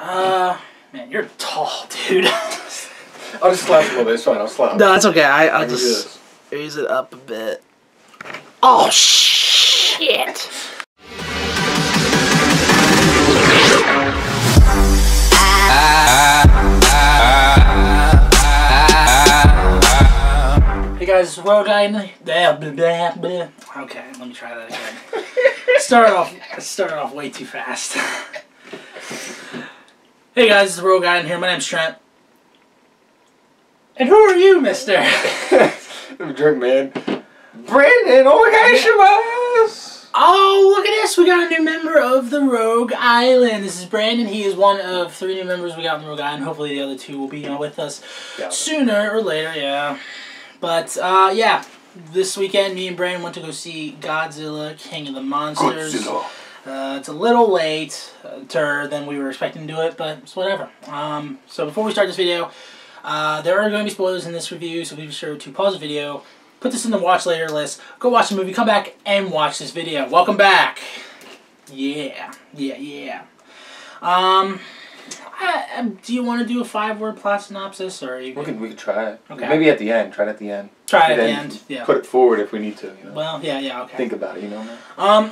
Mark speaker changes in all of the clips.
Speaker 1: Man, you're tall, dude.
Speaker 2: I'll just slouch a little bit. It's fine. I'll slouch.
Speaker 1: No, that's okay. I'll just raise it up a bit. Oh, shit. Hey guys, it's Road Guy. Okay, let me try that again. Started off way too fast. Hey guys, it's the Road Guy in here. My name's Trent. And who are you, mister?
Speaker 2: I'm a drink, man. Brandon, oh my gosh,
Speaker 1: oh, look at this. We got a new member of the Rogue Island. This is Brandon. He is one of 3 new members we got in the Rogue Island. Hopefully the other 2 will be with us sooner or later, yeah. But, yeah, this weekend, me and Brandon went to go see Godzilla, King of the Monsters.
Speaker 2: Godzilla.
Speaker 1: It's a little later than we were expecting to do it, but it's whatever. So before we start this video, there are going to be spoilers in this review, so be sure to pause the video, put this in the watch later list, go watch the movie, come back, and watch this video. Welcome back. Yeah. Do you want to do a 5-word plot synopsis, or you?
Speaker 2: We could try it.
Speaker 1: Okay.
Speaker 2: Maybe at the end. Try it at the end.
Speaker 1: Try it at the end. Yeah.
Speaker 2: Put it forward if we need to. You know?
Speaker 1: Well, yeah. Okay.
Speaker 2: Think about it. You know.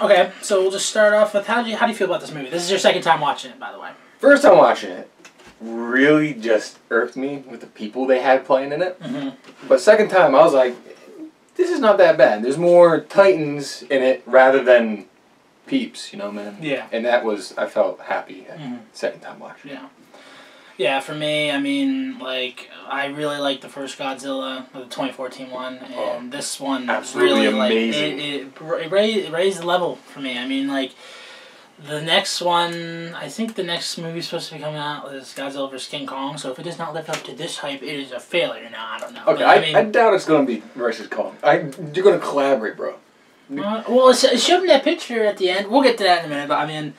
Speaker 1: Okay. So we'll just start off with how do you feel about this movie? This is your second time watching it, by the way.
Speaker 2: First time watching it, really just irked me with the people they had playing in it. But second time, I was like, this is not that bad. There's more Titans in it rather than peeps, you know, man.
Speaker 1: Yeah.
Speaker 2: And that was, I felt happy second time watching.
Speaker 1: Yeah. Yeah, for me, I mean, like, I really liked the first Godzilla, the 2014 one, and this one
Speaker 2: absolutely
Speaker 1: really,
Speaker 2: amazing.
Speaker 1: It raised the level for me. I mean, like, the next one, I think the next movie supposed to be coming out is Godzilla vs. King Kong, so if it does not live up to this hype, it is a failure. Now, I don't know.
Speaker 2: Okay,
Speaker 1: but, I mean,
Speaker 2: I doubt it's going to be versus Kong. You're going to collaborate, bro.
Speaker 1: Well, it showed me that picture at the end. We'll get to that in a minute, but I mean...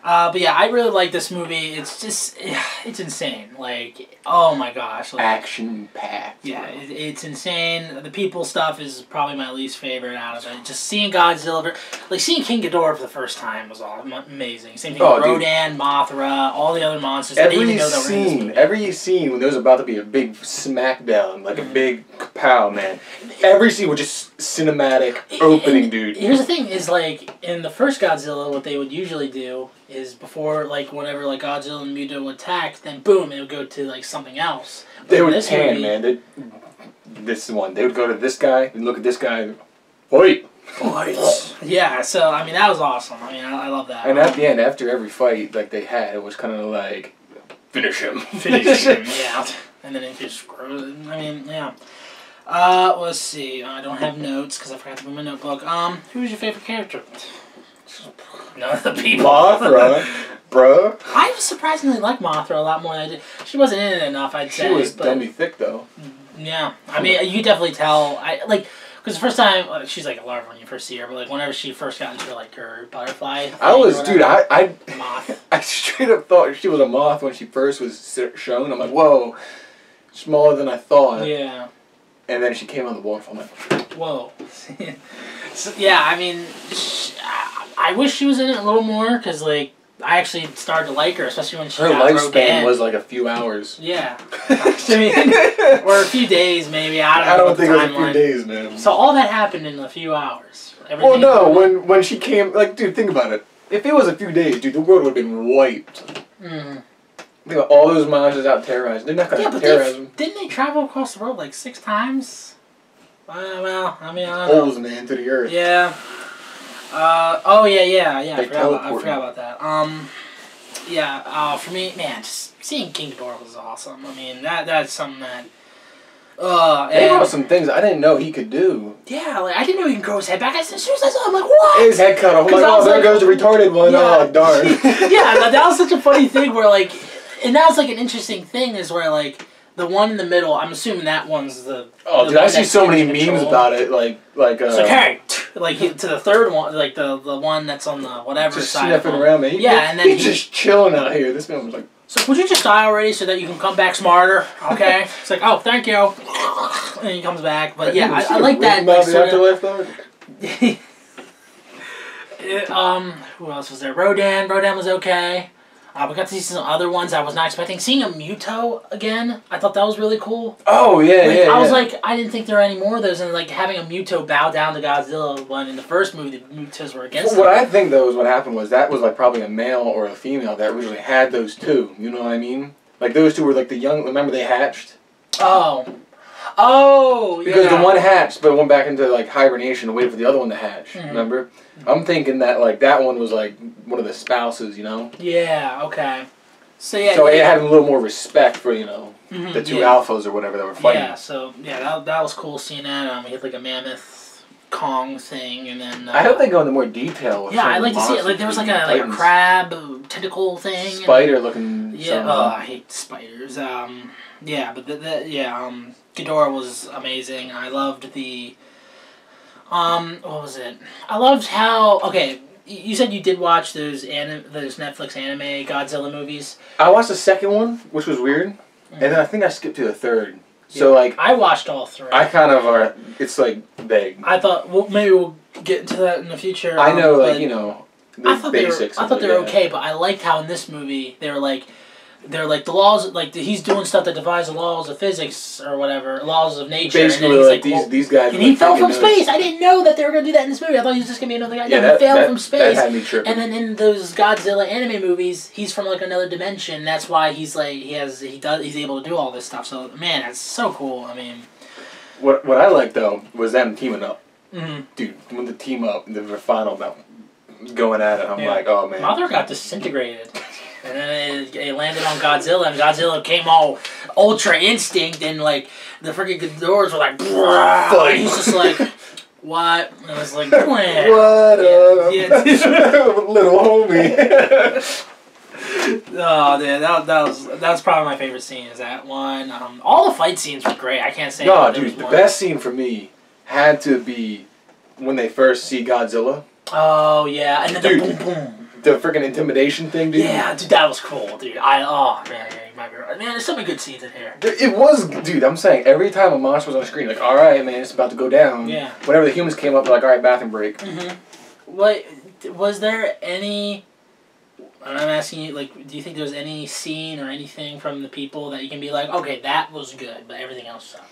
Speaker 1: but yeah, I really like this movie. It's just, it's insane. Like, oh my gosh. Like,
Speaker 2: action-packed.
Speaker 1: Yeah, it's insane. The people stuff is probably my least favorite out of it. Just seeing Godzilla, like seeing King Ghidorah for the first time was all amazing. Same thing with Rodan, Mothra, all the other monsters.
Speaker 2: Every scene when there was about to be a big smackdown, like a big kapow, man. Every scene was just cinematic opening, dude.
Speaker 1: Here's the thing, is like, in the first Godzilla, what they would usually do is before, like, whenever, like, Godzilla and Muto would attack, then boom, it would go to, like, something else. But
Speaker 2: they would pan, man. This one. They would go to this guy and look at this guy. Fight!
Speaker 1: Yeah, so, I mean, that was awesome. I mean, I love that.
Speaker 2: And at the end, after every fight, like, they had, it was kind of like, finish him.
Speaker 1: Finish him, yeah. And then it just grows. I mean, yeah. Let's see. I don't have notes because I forgot to bring my notebook. Who's your favorite character? None of the people.
Speaker 2: Mothra, bro.
Speaker 1: I surprisingly like Mothra a lot more than I did. She wasn't in it enough, I'd say.
Speaker 2: She was dummy thick, though.
Speaker 1: Yeah. I mean, you could definitely tell. Because the first time, she's like a larva when you first see her, but like whenever she first got into like her butterfly.
Speaker 2: I straight up thought she was a moth when she first was shown. I'm like, whoa, smaller than I thought.
Speaker 1: Yeah.
Speaker 2: And then she came on the waterfall. I'm like,
Speaker 1: whoa. So, yeah, I mean, I wish she was in it a little more, because, like, I actually started to like her, especially when she got
Speaker 2: lifespan was like a few hours.
Speaker 1: Yeah. I mean, or a few days, maybe. I don't
Speaker 2: think it was a few days, man.
Speaker 1: So all that happened in a few hours.
Speaker 2: Well, no, when she came, like, dude, think about it. If it was a few days, dude, the world would have been wiped. Think about all those monsters out terrorizing. They're not going to terrorize them.
Speaker 1: Didn't they travel across the world like 6 times? Well, I mean, I don't know.
Speaker 2: Holes, man, to the earth.
Speaker 1: Yeah. Oh, yeah. I forgot about that. For me, man, just seeing King Ghidorah was awesome. I mean, that's something that...
Speaker 2: They brought some things I didn't know he could do.
Speaker 1: Yeah, like, I didn't know he could grow his head back. As soon as I saw him, I'm like, what?
Speaker 2: His head cut off. I'm like, oh, there goes the retarded one.
Speaker 1: Yeah.
Speaker 2: Oh, darn.
Speaker 1: Yeah, that was such a funny thing where, like... And that was, like, an interesting thing is where, like... The one in the middle, I'm assuming that one's the...
Speaker 2: Oh, dude, I see so many memes about it, like...
Speaker 1: It's like, hey! Like, to the third one, like, the one that's on the whatever
Speaker 2: just
Speaker 1: side.
Speaker 2: Just sniffing around, man.
Speaker 1: And then
Speaker 2: he's just chilling out here. This man was like...
Speaker 1: So, would you just die already so that you can come back smarter, okay? It's like, oh, thank you. And he comes back. But, yeah, I like that. Like, who else was there? Rodan. Rodan was okay. We got to see some other ones I was not expecting. Seeing a Muto again, I thought that was really cool.
Speaker 2: Oh, yeah.
Speaker 1: I was like, I didn't think there were any more of those, and like having a Muto bow down to Godzilla when in the first movie the Mutos were against
Speaker 2: What I think, though, is what happened was that was like probably a male or a female that originally had those two. You know what I mean? Like those two were like the young. Remember they hatched?
Speaker 1: Oh,
Speaker 2: because the one hatched, but went back into like hibernation and waited for the other one to hatch. Remember? I'm thinking that like that one was like one of the spouses. You know?
Speaker 1: Yeah. Okay. So yeah.
Speaker 2: So it had a little more respect for the two alphas or whatever that were fighting.
Speaker 1: Yeah. So yeah, that was cool seeing that. We had like a mammoth Kong thing, and then
Speaker 2: I hope they go into more detail. With
Speaker 1: I'd like to see it. Like there was like a crab tentacle thing.
Speaker 2: Spider looking.
Speaker 1: Yeah. Oh, I hate spiders. Yeah, but Ghidorah was amazing. I loved the, what was it? I loved how, okay, you said you did watch those Netflix anime Godzilla movies.
Speaker 2: I watched the second one, which was weird, and then I think I skipped to the third. So, like...
Speaker 1: I watched all three.
Speaker 2: I kind of it's, like, vague.
Speaker 1: I thought, well, maybe we'll get into that in the future.
Speaker 2: I know, like, the basics.
Speaker 1: I thought they were okay, but I liked how in this movie they were like... They're like the laws, like he's doing stuff that defies the laws of physics or whatever, laws of nature.
Speaker 2: Basically,
Speaker 1: and then he's
Speaker 2: like these guys.
Speaker 1: And he fell from space. I didn't know that they were gonna do that in this movie. I thought he was just gonna be another guy.
Speaker 2: Yeah,
Speaker 1: no, he fell from space.
Speaker 2: That had me tripping.
Speaker 1: And then in those Godzilla anime movies, he's from like another dimension. That's why he's like he's able to do all this stuff. So man, that's so cool. I mean,
Speaker 2: what I liked though was them teaming up.
Speaker 1: Mm-hmm. Dude,
Speaker 2: when the team up, the final going at it, I'm like, oh man.
Speaker 1: Mother got disintegrated. And then it landed on Godzilla, and Godzilla came all Ultra Instinct, and like the freaking Ghidorahs were like, and he's just like, what? And I was like, what up? Yeah.
Speaker 2: Little homie.
Speaker 1: Oh, dude, that was probably my favorite scene. Is that one? All the fight scenes were great. I can't say.
Speaker 2: No, dude, the best scene for me had to be when they first see Godzilla.
Speaker 1: Oh yeah, and then the boom boom.
Speaker 2: The freaking intimidation thing, dude.
Speaker 1: Yeah, dude, that was cool, dude. Man, you might be right. Man, there's so many good scenes in here.
Speaker 2: It was, dude. I'm saying every time a monster was on the screen, like, all right, man, it's about to go down.
Speaker 1: Yeah.
Speaker 2: Whenever the humans came up, they're like, all right, bathroom break.
Speaker 1: Mm-hmm. What was there any? I'm asking you, like, do you think there was any scene or anything from the people that you can be like, okay, that was good, but everything else sucked?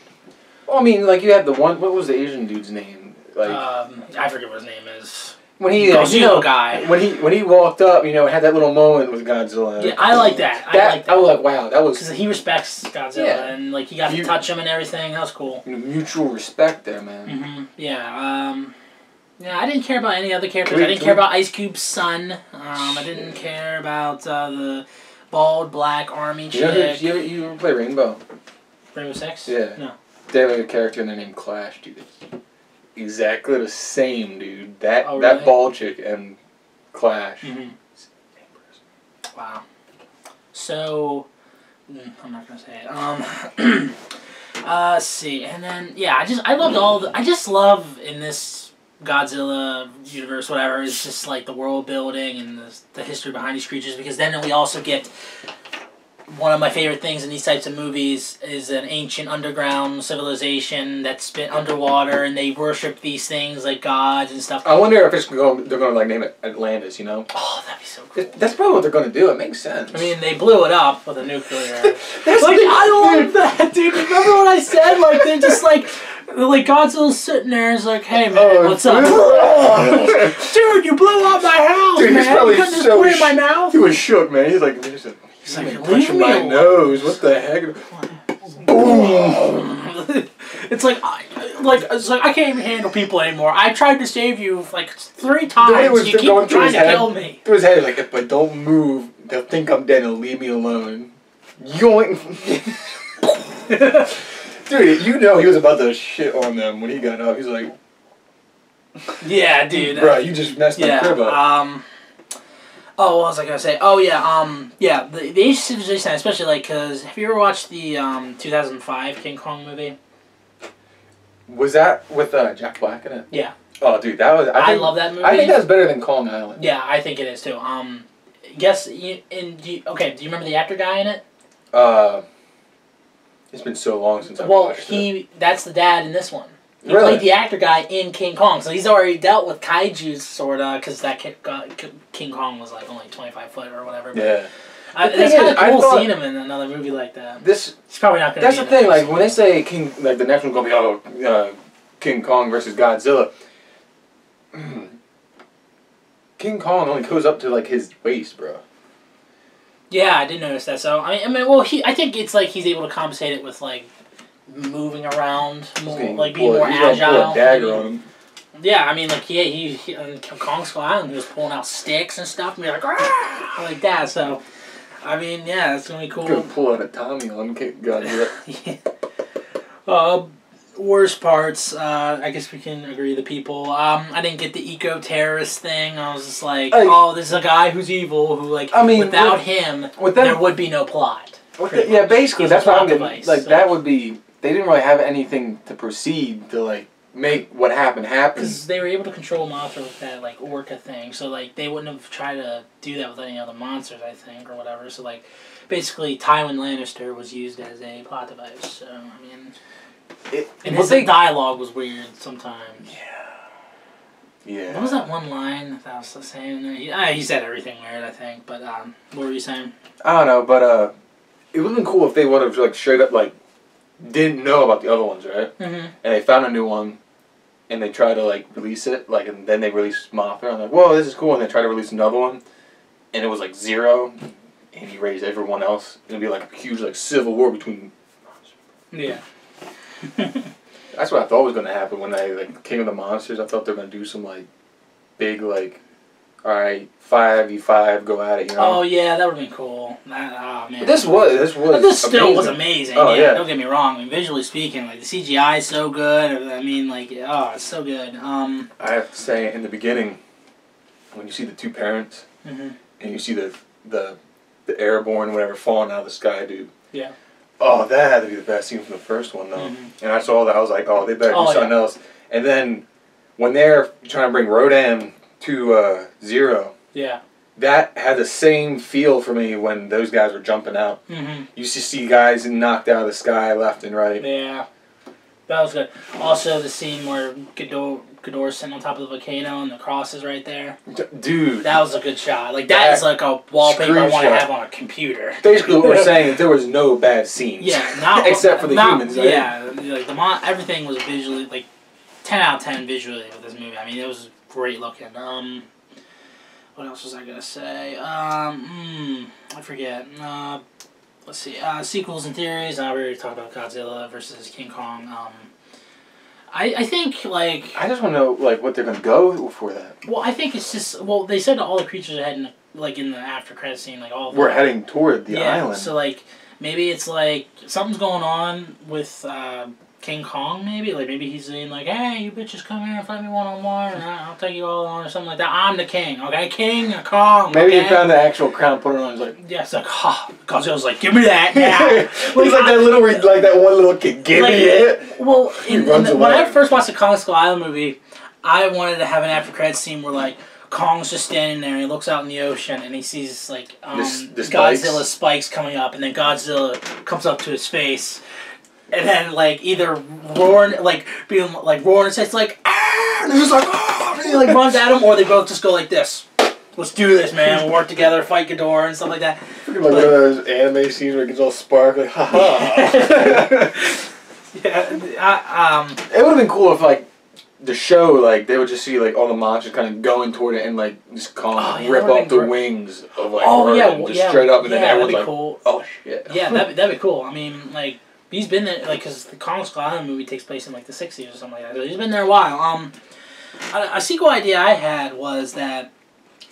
Speaker 2: Well, I mean, like, you had the one. What was the Asian dude's name? Like,
Speaker 1: I forget what his name is.
Speaker 2: When he
Speaker 1: guy.
Speaker 2: When he walked up, had that little moment with Godzilla.
Speaker 1: Yeah, I like that.
Speaker 2: I was like, wow, that was
Speaker 1: because he respects Godzilla and like he got to touch him and everything. That was cool.
Speaker 2: Mutual respect there, man.
Speaker 1: Mm-hmm. Yeah. Yeah. I didn't care about any other characters. I didn't care about Ice Cube's son. I didn't care about the bald black army chick.
Speaker 2: You ever play Rainbow?
Speaker 1: Rainbow Six?
Speaker 2: Yeah.
Speaker 1: No.
Speaker 2: They have a character in there named Clash, dude. Exactly the same, dude. That bald chick and Clash.
Speaker 1: Mm-hmm. Wow. So, I'm not gonna say it. Let's see, and then I loved I just love in this Godzilla universe, whatever. It's just like the world building and the history behind these creatures, because then we also get. One of my favorite things in these types of movies is an ancient underground civilization that's been underwater, and they worship these things like gods and stuff.
Speaker 2: I wonder if they're going to like name it Atlantis,
Speaker 1: Oh, that'd be so cool.
Speaker 2: That's probably what they're going to do. It makes sense.
Speaker 1: I mean, they blew it up with a nuclear. I love that, dude. Remember what I said? Like, they're just like Godzilla's sitting there. It's like, hey man, what's up? Dude, you blew up my house, dude, man. You couldn't just put it in my mouth.
Speaker 2: He was shook, man. He's like, punching my nose. What the heck? Boom!
Speaker 1: It's like I can't even handle people anymore. I tried to save you like 3 times. You keep trying to kill me.
Speaker 2: Through his head, like, if I don't move, they'll think I'm dead and leave me alone. Yoink! Dude, he was about to shit on them when he got up. He's like,
Speaker 1: yeah, dude.
Speaker 2: Bro, you just messed my crib up.
Speaker 1: Oh, what was I gonna say? Oh yeah, the Asian civilization, especially like, cause have you ever watched the 2005 King Kong movie?
Speaker 2: Was that with Jack Black in it?
Speaker 1: Yeah.
Speaker 2: Oh, dude, that was. I
Speaker 1: love that movie.
Speaker 2: I think that's better than Kong Island.
Speaker 1: Yeah, I think it is too. Do you remember the actor guy in it?
Speaker 2: It's been so long since I watched it.
Speaker 1: That's the dad in this one. He
Speaker 2: really?
Speaker 1: played the actor guy in King Kong, so he's already dealt with kaiju, sorta, because that King Kong was like only 25 foot or whatever. But,
Speaker 2: yeah.
Speaker 1: It's kind of cool seeing him in another movie like that. He's probably not going to.
Speaker 2: That's the thing. Like when they say King, like the next one's going to be King Kong versus Godzilla. King Kong only goes up to like his waist, bro.
Speaker 1: Yeah, I did notice that. So I mean, well, I think it's like he's able to compensate it with like moving around, like being more agile. He's gonna pull a dagger on him. Yeah, I mean, like he on Kong Skull Island, he was pulling out sticks and stuff, and be like, "Rah!" like that. So, I mean, yeah, it's gonna be cool.
Speaker 2: Gonna pull out a Tommy on Godzilla.
Speaker 1: Yeah. Worst parts, I guess we can agree the people. I didn't get the eco-terrorist thing. I was just like, oh, this is a guy who's evil who, like, I mean, without him, there would be no plot.
Speaker 2: Yeah, basically, that's what I'm getting. Like, that would be, they didn't really have anything to proceed to, like, make what happened happen.
Speaker 1: Because they were able to control Mothra with that, like, orca thing. So, like, they wouldn't have tried to do that with any other monsters, I think, or whatever. So, like, basically, Tywin Lannister was used as a plot device. So, I mean... and his dialogue was weird sometimes.
Speaker 2: Yeah.
Speaker 1: What was that one line that I was saying? He said everything weird, I think. But what were you saying?
Speaker 2: I don't know, but it would have been cool if they would have like straight up like didn't know about the other ones, right?
Speaker 1: Mm-hmm.
Speaker 2: And they found a new one, and they try to like release it, like, and then they released Mothra. I'm like, whoa, this is cool. And they try to release another one, and it was like 0, and he raised everyone else. It'd be like a huge like civil war between.
Speaker 1: Yeah.
Speaker 2: That's what I thought was going to happen when they like King of the Monsters. I thought they were going to do some like big like, all right, 5v5, go at it, you know.
Speaker 1: Oh yeah, that would have been cool. Oh man.
Speaker 2: But this
Speaker 1: still was amazing.
Speaker 2: Oh yeah.
Speaker 1: Don't get me wrong. I mean, visually speaking, like the CGI is so good. I mean, like it's so good.
Speaker 2: I have to say, in the beginning, when you see the two parents and you see the airborne whatever falling out of the sky, dude.
Speaker 1: Yeah.
Speaker 2: Oh, that had to be the best scene from the first one, though. And I saw that, I was like, oh, they better do something else. And then, when they're trying to bring Rodan to 0, that had the same feel for me when those guys were jumping out. You used to see guys knocked out of the sky left and right.
Speaker 1: Yeah. That was good. Also, the scene where Ghidorah's sitting on top of the volcano and the cross is right there.
Speaker 2: Dude.
Speaker 1: That was a good shot. Like, that is like a wallpaper I want to have on a computer.
Speaker 2: Basically what we're saying is there was no bad scenes.
Speaker 1: Yeah.
Speaker 2: Except for the humans, right?
Speaker 1: Yeah. Like, everything was visually, like, 10 out of 10 visually with this movie. I mean, it was great looking. What else was I going to say? I forget. Let's see. Sequels and theories. We already talked about Godzilla versus King Kong. I think, like...
Speaker 2: I just want to know, like, what they're going to go for that.
Speaker 1: Well, I think it's just... Well, they said that all the creatures are heading, like, in the after-credit scene, like, all of them.
Speaker 2: We're heading toward the island.
Speaker 1: So, like, maybe it's, like, something's going on with King Kong, maybe? Like, maybe he's saying, like, hey, you bitches come here and fight me one-on-one, and I'll take you all on, or something like that. I'm the king, okay? King Kong,
Speaker 2: maybe he found the actual crown, put it on, he's like...
Speaker 1: Yeah, it's like, Godzilla's like, give me that now.
Speaker 2: He's like that one little kid, give me it.
Speaker 1: Well, when I first watched the Kong Skull Island movie, I wanted to have an after-credits scene where, like, Kong's just standing there and he looks out in the ocean and he sees, like, Godzilla's spikes coming up, and then Godzilla comes up to his face. And then, like, either roaring, like, being, like, roaring and says, like, ah! And he's like, ah! And he, like, runs at him, or they both just go like this. Let's do this, man. We'll work together, fight Ghidorah and stuff like that.
Speaker 2: Like one of those anime scenes where it gets all sparkly. Ha-ha! It would have been cool if, like, the show, like, they would just see, like, all the monsters kind of going toward it and, like, just rip off the wings of, like, just straight up, and then everyone's like, cool. Oh, shit.
Speaker 1: Yeah, that'd be cool. I mean, like... He's been there, like, because the Kong Skull Island movie takes place in, like, the 60s or something like that. So he's been there a while. A sequel idea I had was that...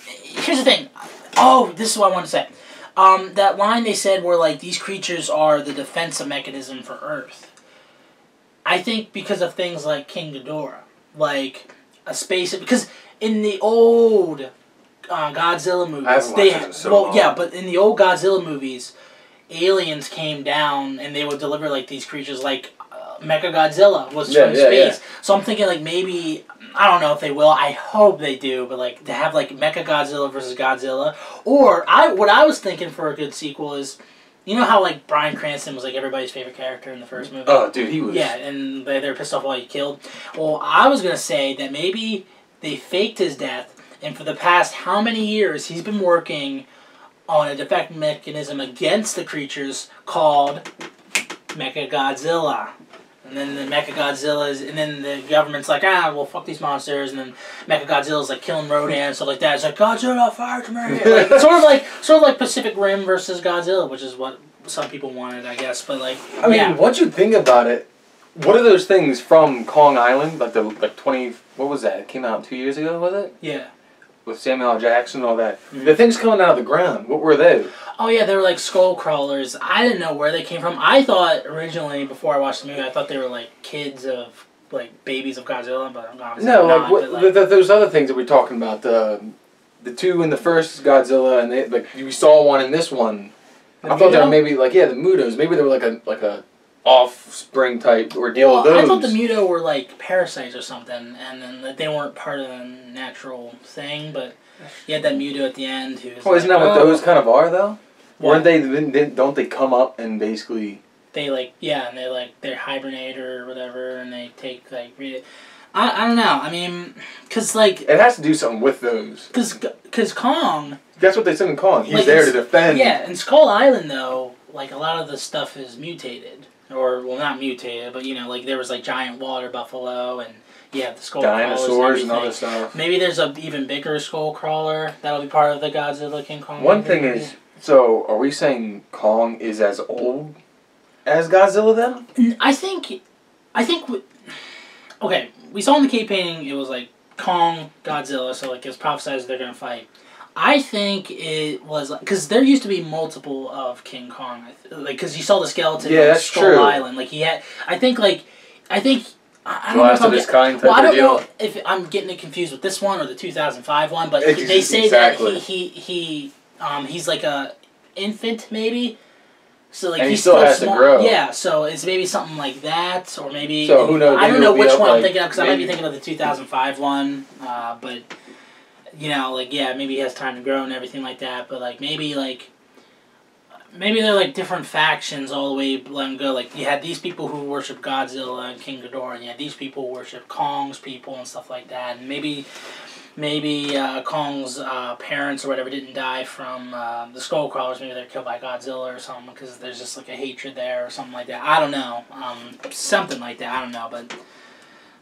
Speaker 1: Here's the thing. Oh, this is what I wanted to say. That line they said where, like, these creatures are the defensive mechanism for Earth. I think because of things like King Ghidorah. Like, a space... Because in the old Godzilla movies... but in the old Godzilla movies... aliens came down and they would deliver like these creatures like Mechagodzilla was from space. So I'm thinking like maybe, I don't know if they will, I hope they do, but like to have like Mechagodzilla versus Godzilla. Or what I was thinking for a good sequel is, you know how like Bryan Cranston was like everybody's favorite character in the first movie?
Speaker 2: Oh dude, he was.
Speaker 1: Yeah, and they were pissed off while he killed. Well, I was going to say that maybe they faked his death and for the past how many years he's been working on a defect mechanism against the creatures called Mechagodzilla. And then the Mechagodzilla's, and then the government's like, well, fuck these monsters, and then Mechagodzilla's like killing Rodan and stuff like that. It's like, Godzilla, fire to me! Like, sort of like Pacific Rim versus Godzilla, which is what some people wanted, I guess. But like,
Speaker 2: I mean, once you think about it, what are those things from Kong Island? Like 20, what was that? It came out 2 years ago, was it?
Speaker 1: Yeah.
Speaker 2: With Samuel L. Jackson and all that. Mm-hmm. The things coming out of the ground, what were they?
Speaker 1: Oh yeah, they were like skull crawlers. I didn't know where they came from. I thought originally, before I watched the movie, I thought they were like kids of, like babies of Godzilla, but obviously not.
Speaker 2: Those other things that we're talking about, the two in the first Godzilla, and they, like we saw one in this one. I thought they were maybe like the Mutos. Maybe they were like a offspring type ordeal of those.
Speaker 1: I thought the Muto were like parasites or something, and then that they weren't part of the natural thing. But you had that Muto at the end who was
Speaker 2: isn't that what those kind of are though? Weren't they? Don't they come up and basically? They
Speaker 1: and they hibernate or whatever, and they take I don't know. I mean, cause like
Speaker 2: it has to do something with those.
Speaker 1: Cause Kong.
Speaker 2: That's what they said in Kong. He's there to defend.
Speaker 1: Yeah, in Skull Island though, like a lot of the stuff is mutated. Or, well, not mutated, but, like, there was, like, giant water buffalo, and, the skull
Speaker 2: dinosaurs and other stuff.
Speaker 1: Maybe there's a even bigger skull crawler that'll be part of the Godzilla King Kong.
Speaker 2: One thing is, so, are we saying Kong is as old as Godzilla, then?
Speaker 1: I think, okay, we saw in the cave painting, it was, like, Kong, Godzilla, so, like, it's prophesized they're gonna fight. I think it was because there used to be multiple of King Kong, because you saw the skeleton on Skull Island. Like he had, I think I don't know if
Speaker 2: his kind
Speaker 1: I don't know if I'm getting it confused with this one or the 2005 one, but they say that he's like a infant maybe, so like
Speaker 2: and
Speaker 1: he's
Speaker 2: still has
Speaker 1: small.
Speaker 2: To grow.
Speaker 1: Yeah, so it's maybe something like that, or maybe
Speaker 2: so who knows?
Speaker 1: I don't know which one I'm thinking of because I might be thinking of the 2005 one, but. Maybe he has time to grow and everything like that, but, maybe they're, different factions all the way let them go. Like, you had these people who worship Godzilla and King Ghidorah, and you had these people who worship Kong's people and stuff like that, and maybe Kong's parents or whatever didn't die from the skull crawlers. Maybe they're killed by Godzilla or something, because there's just, a hatred there or something like that. I don't know. Something like that. I don't know, but...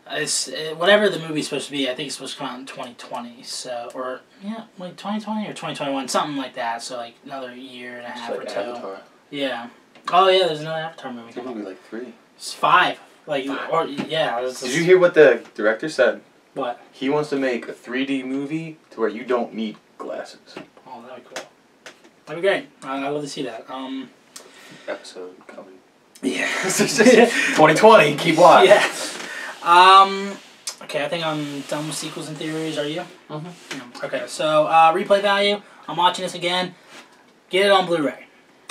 Speaker 1: It's whatever the movie's supposed to be. I think it's supposed to come out in 2020. 2020 or 2021, something like that. So another year and a half or two.
Speaker 2: Avatar.
Speaker 1: Yeah. Oh yeah, there's another Avatar movie.
Speaker 2: It's gonna be 3.
Speaker 1: It's 5. Did
Speaker 2: you hear what the director said?
Speaker 1: What?
Speaker 2: He wants to make a 3D movie to where you don't need glasses.
Speaker 1: Oh, that'd be cool. That'd be great. I'd love to see that.
Speaker 2: Episode coming.
Speaker 1: Yeah.
Speaker 2: 2020. Keep watching.
Speaker 1: Yeah. Okay, I think I'm done with sequels and theories. Are you?
Speaker 2: Mm-hmm.
Speaker 1: Yeah. Okay, so replay value. I'm watching this again. Get it on Blu-ray.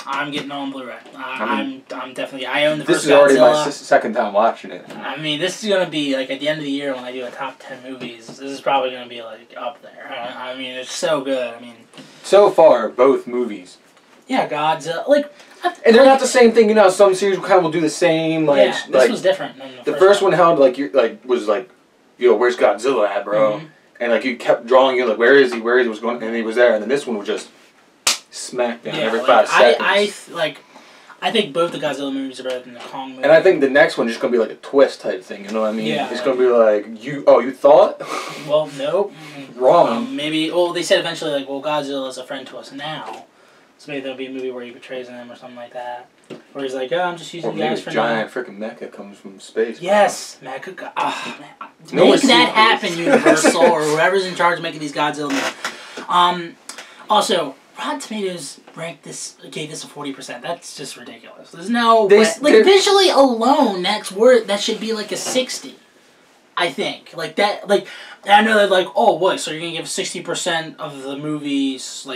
Speaker 1: I'm getting it on Blu-ray. I'm definitely. I own the first Godzilla.
Speaker 2: This is already my second time watching it.
Speaker 1: I mean, this is gonna be at the end of the year when I do a top 10 movies. This is probably gonna be up there. I mean, it's so good. I mean.
Speaker 2: So far, both movies.
Speaker 1: Yeah, Godzilla.
Speaker 2: And they're not the same thing, some series kind of will do the same.
Speaker 1: This was different than
Speaker 2: the first one. How was where's Godzilla at, bro? Mm-hmm. And you kept drawing where is he? Where is he? Was going? And he was there. And then this one was just smack down every 5 seconds.
Speaker 1: I think both the Godzilla movies are better than the Kong movie.
Speaker 2: And I think the next one is just gonna be a twist type thing. You know what I mean?
Speaker 1: Yeah.
Speaker 2: It's gonna be you thought?
Speaker 1: Well, nope.
Speaker 2: Wrong.
Speaker 1: Maybe. Well, they said eventually Godzilla is a friend to us now. So maybe there'll be a movie where he betrays them or something like that. Where he's like, I'm just using you guys for now. Or
Speaker 2: giant freaking mecha comes from space.
Speaker 1: Yes, mecha. Oh, man. Make that happen, Universal, or whoever's in charge of making these Godzilla movies. Also, Rotten Tomatoes gave this a 40%. That's just ridiculous. There's no visually alone, that should be a 60. I think I know they're so you're gonna give 60% of the movies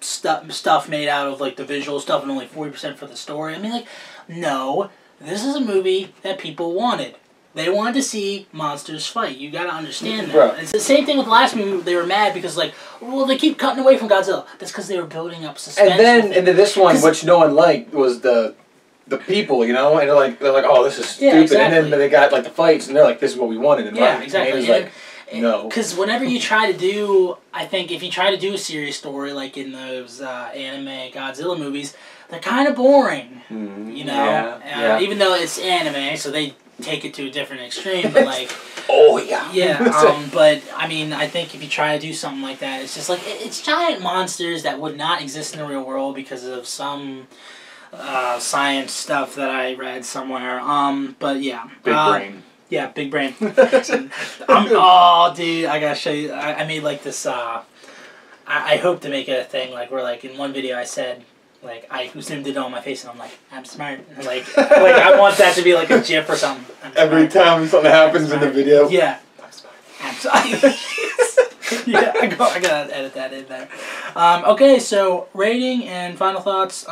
Speaker 1: stuff made out of the visual stuff and only 40% for the story. I mean, no, this is a movie that people wanted. They wanted to see monsters fight. You gotta understand that. Bro. It's the same thing with the last movie. They were mad because they keep cutting away from Godzilla. That's because they were building up suspense.
Speaker 2: And then into this one, which no one liked, was the people, and they're like, oh, this is stupid. Exactly. And then they got the fights, and they're like, this is what we wanted.
Speaker 1: Yeah, exactly.
Speaker 2: No.
Speaker 1: Because whenever you try to do, I think if you try to do a serious story like in those anime Godzilla movies, they're kind of boring. You know?
Speaker 2: Yeah.
Speaker 1: Even though it's anime, so they take it to a different extreme, but like...
Speaker 2: Oh, yeah.
Speaker 1: Yeah, but, I mean, I think if you try to do something like that, it's just like, it's giant monsters that would not exist in the real world because of some science stuff that I read somewhere. But, yeah.
Speaker 2: Big brain.
Speaker 1: Yeah, big brain. Oh, dude, I gotta show you. I made, like, this, I hope to make it a thing, like, where, like, in one video I said... Like, I zoomed it on my face and I'm like, I'm smart. Like I want that to be like a GIF or something.
Speaker 2: Every time something happens in the video.
Speaker 1: Yeah. I'm smart. Yeah, I gotta edit that in there. Okay, so rating and final thoughts. Do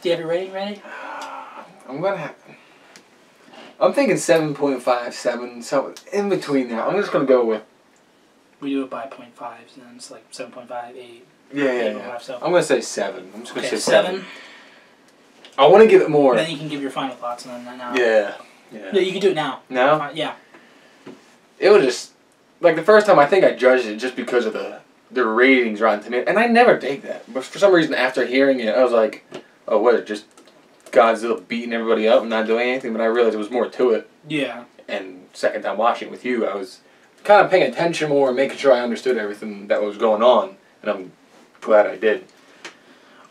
Speaker 1: you have your rating ready?
Speaker 2: I'm thinking 7.5, 7, so in between there. I'm just gonna go with.
Speaker 1: We do it by 0.5, so then it's like 7.5, 8.
Speaker 2: Yeah.
Speaker 1: So.
Speaker 2: I'm gonna say 7. I'm just gonna say
Speaker 1: 7.
Speaker 2: I want to give it more.
Speaker 1: Then you can give your final thoughts and then now.
Speaker 2: Yeah.
Speaker 1: Yeah, you can do it now.
Speaker 2: Now?
Speaker 1: Yeah.
Speaker 2: It was just like the first time I think I judged it just because of the ratings Rotten Tomatoes, and I never take that. But for some reason, after hearing it, I was like, "Oh, what? Just Godzilla beating everybody up and not doing anything?" But I realized there was more to it.
Speaker 1: Yeah.
Speaker 2: And second time watching it with you, I was kind of paying attention more and making sure I understood everything that was going on, and I'm glad I did.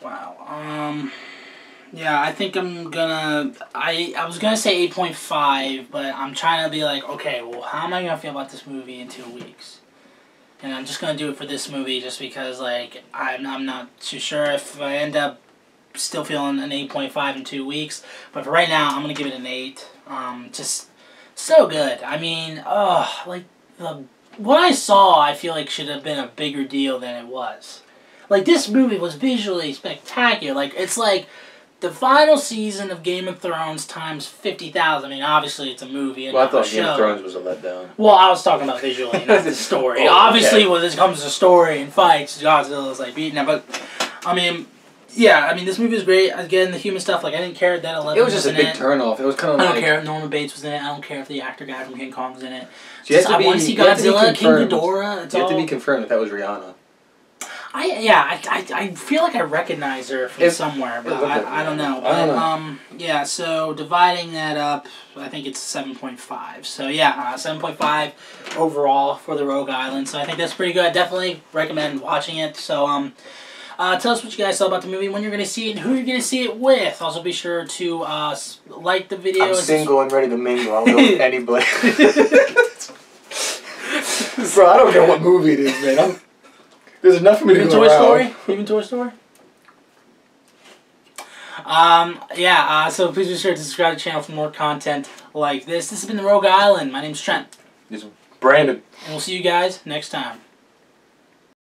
Speaker 1: Wow. Yeah, I think I'm gonna... I was gonna say 8.5, but I'm trying to be like, okay, well, how am I gonna feel about this movie in 2 weeks? And I'm just gonna do it for this movie just because, like, I'm not too sure if I end up still feeling an 8.5 in 2 weeks. But for right now, I'm gonna give it an 8. Just so good. I mean, like, what I saw, I feel like should have been a bigger deal than it was. Like, this movie was visually spectacular. Like, it's like the final season of Game of Thrones times 50,000. I mean, obviously it's a movie and
Speaker 2: Well, I
Speaker 1: not
Speaker 2: thought
Speaker 1: a
Speaker 2: Game
Speaker 1: show.
Speaker 2: of Thrones was a letdown.
Speaker 1: Well, I was talking about visually, not the story. Obviously, when it comes to story and fights, Godzilla's like beating him. But, I mean, yeah, I mean, this movie was great. Again, the human stuff, like, I didn't care that 11
Speaker 2: It was just a big turnoff. It was kind of
Speaker 1: I
Speaker 2: like...
Speaker 1: don't care if Norman Bates was in it. I don't care if the actor guy from King Kong was in it.
Speaker 2: So
Speaker 1: I want to see Godzilla, King Ghidorah.
Speaker 2: You have to be confirmed that was Rihanna.
Speaker 1: I feel like I recognize her from somewhere, but I don't know. But, yeah, so dividing that up, I think it's 7.5. So, yeah, 7.5 overall for the Rogue Island. So, I think that's pretty good. I definitely recommend watching it. So, tell us what you guys thought about the movie, when you're going to see it, and who you're going to see it with. Also, be sure to like the video.
Speaker 2: I'm single and ready to mingle. I'll go with anybody. Bro, I don't care what movie it is, man. There's enough for me to go around.
Speaker 1: Even Toy Story? So please be sure to subscribe to the channel for more content like this. This has been The Rogue Island. My name's Trent.
Speaker 2: This is Brandon.
Speaker 1: And we'll see you guys next time.